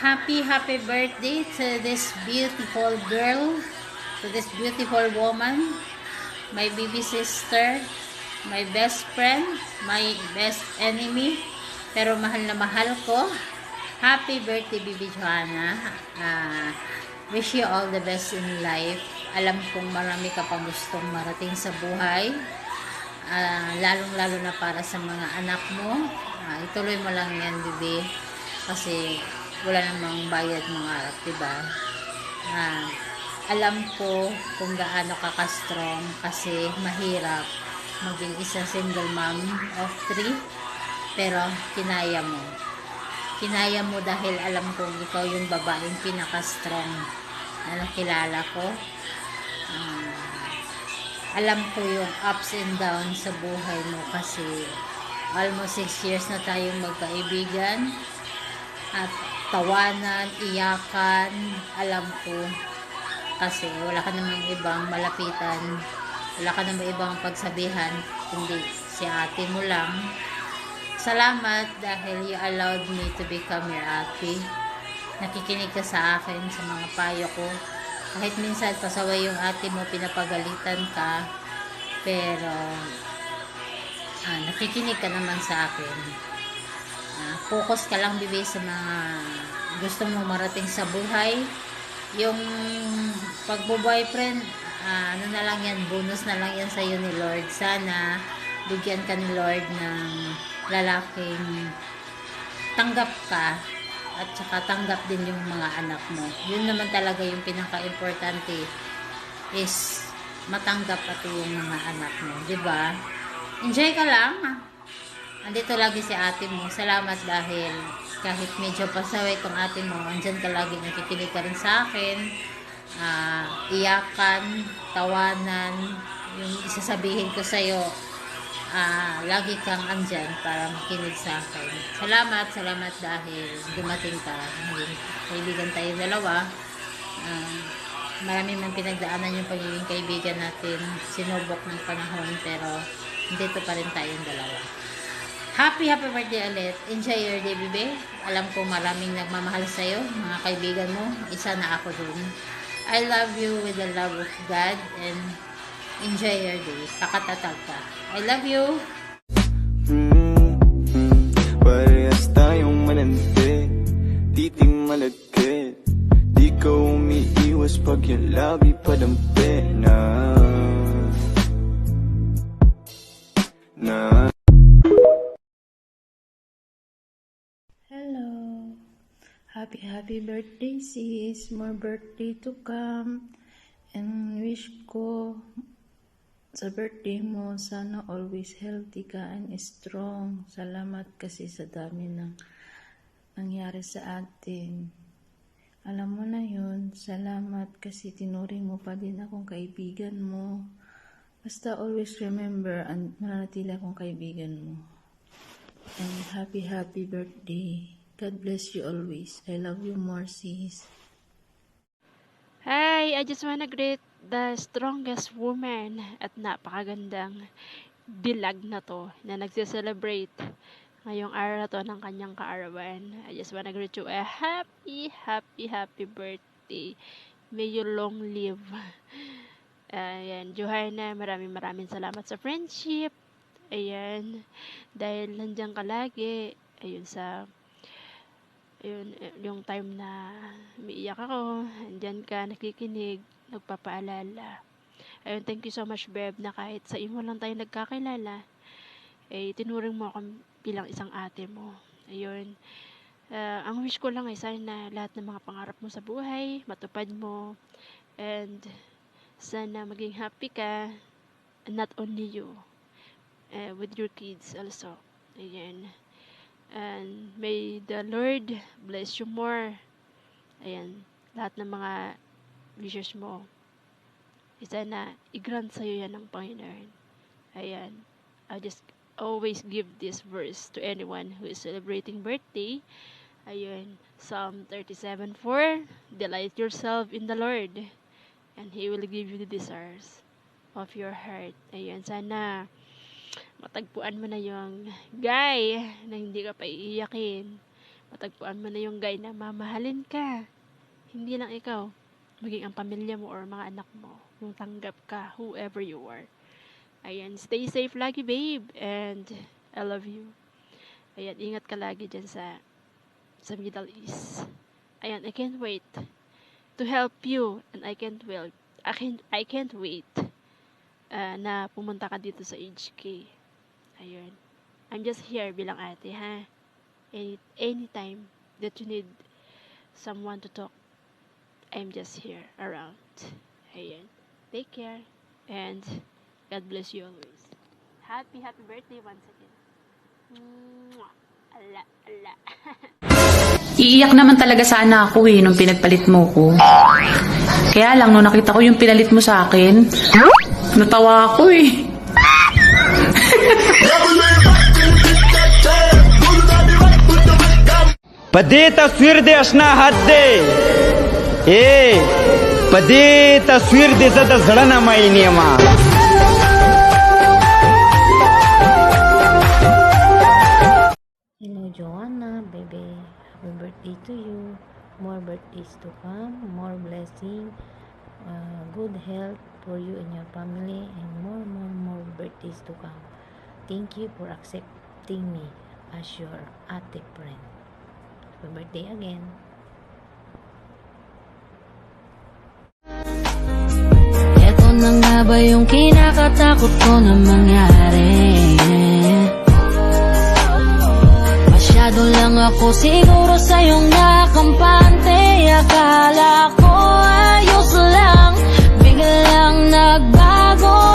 Happy birthday to this beautiful girl, to this beautiful woman, my baby sister, my best friend, my best enemy, pero mahal na mahal ko. Happy birthday, Bibi Joanna. Wish you all the best in life. Alam kong marami ka pang gustong marating sa buhay. Lalong-lalo na para sa mga anak mo. Ituloy mo lang yan, Bibi. Kasi wala namang bayad mangarap, diba? Alam ko kung gaano ka strong kasi mahirap maging isang single mom of 3, pero kinaya mo. Kinaya mo dahil alam kong ikaw yung babaeng pinaka-strong na nakilala ko. Alam ko yung ups and downs sa buhay mo kasi almost 6 years na tayong magkaibigan. At tawanan, iyakan, alam ko kasi wala ka namang ibang malapitan, wala ka namang ibang pagsabihan kundi si ate mo lang. Salamat dahil you allowed me to become your ate. Nakikinig ka sa akin sa mga payo ko kahit minsan pasaway yung ate mo, pinapagalitan ka, pero nakikinig ka naman sa akin. Focus ka lang, Bibi, sa mga gusto mo marating sa buhay. Yung pagbo-boyfriend, ano na lang yan, bonus na lang yan sa'yo ni Lord. Sana bigyan ka ni Lord ng lalaking tanggap ka at saka tanggap din yung mga anak mo. Yun naman talaga yung pinaka-importante, is matanggap pati yung mga anak mo, diba? Enjoy ka lang. Andito lagi si ate mo. Salamat dahil kahit medyo pasaway tong ate mo, andyan ka lagi, nakikinig ka rin sa akin. Iyakan, tawanan, yung isasabihin ko sa'yo, lagi kang andyan para makinig sa akin. Salamat dahil dumating ka. Naging kaibigan tayo dalawa. Marami man pinagdaanan yung pagiging kaibigan natin. Sinubok ng panahon, pero dito pa rin tayong dalawa. Happy birthday ulit. Enjoy your day, Bibi. Alam ko maraming nagmamahal sa'yo, mga kaibigan mo. Isa na ako dun. I love you with the love of God and enjoy your day. Pakatatag ka. I love you. Parehas tayong mananti, titing malagkit. Di ka umiiwas pag yung labi padampi na Hello. Happy birthday, sis. More birthday to come. And wish ko sa birthday mo, sana always healthy ka and strong. Salamat kasi sa dami ng nangyari sa atin. Alam mo na yun. Salamat kasi tinuring mo pa din akong kaibigan mo. Basta always remember, mananatili akong kaibigan mo. And happy birthday. God bless you always. I love you more, sis. Hi, I just wanna greet the strongest woman at napakagandang dilag na to na nagse-celebrate ngayong araw na to ng kanyang kaarawan. I just wanna greet you a happy birthday. May you long live. Ayan, Johanna, maraming salamat sa friendship. Ayan, dahil nandiyan ka lagi. Ayun, yung time na umiiyak ako, andyan ka, nakikinig, nagpapaalala. Ayun, thank you so much, Beb, na kahit sa imo lang tayo nagkakilala, tinuring mo ako bilang isang ate mo. Ayun, ang wish ko lang ay sana lahat ng mga pangarap mo sa buhay, matupad mo, and sana maging happy ka, and not only you, with your kids also. Ayan. And may the Lord bless you more. Ayan. Lahat ng mga wishes mo, isa na i-grant sa'yo yan ng Panginoon. Ayan. I'll just always give this verse to anyone who is celebrating birthday. Ayun. Psalm 37:4. Delight yourself in the Lord, and He will give you the desires of your heart. Ayun. Sana matagpuan mo na yung guy na hindi ka pa iiyakin. Matagpuan mo na yung guy na mamahalin ka. Hindi lang ikaw, maging ang pamilya mo or mga anak mo. Yung tanggap ka, whoever you are. Ayan, stay safe lagi, babe. And I love you. Ayan, ingat ka lagi dyan sa Middle East. Ayan, I can't wait to help you. And I can't wait na pumunta ka dito sa HK. Ayun. I'm just here bilang ate, ha? Anytime that you need someone to talk, I'm just here around. Ayan. Take care. And God bless you always. Happy birthday once again. Mwah. Ala, ala. Iiyak naman talaga sana ako nung pinagpalit mo ko. Kaya lang, nung nakita ko yung pinalit mo sa akin, natawa ako पदे तस्वीर दे असना हात दे पदे तस्वीर दे जदा झडना माई नियमा Hello, Joanna, baby. Happy birthday to you. More birthdays to come, more blessing, good health for you and your family, and more birthdays to come. Thank you for accepting me as your ate friend. Happy birthday again. Eto na nga ba yung kinakatakot ko na mangyari? Masyado lang ako siguro sa iyong nakampante. Akala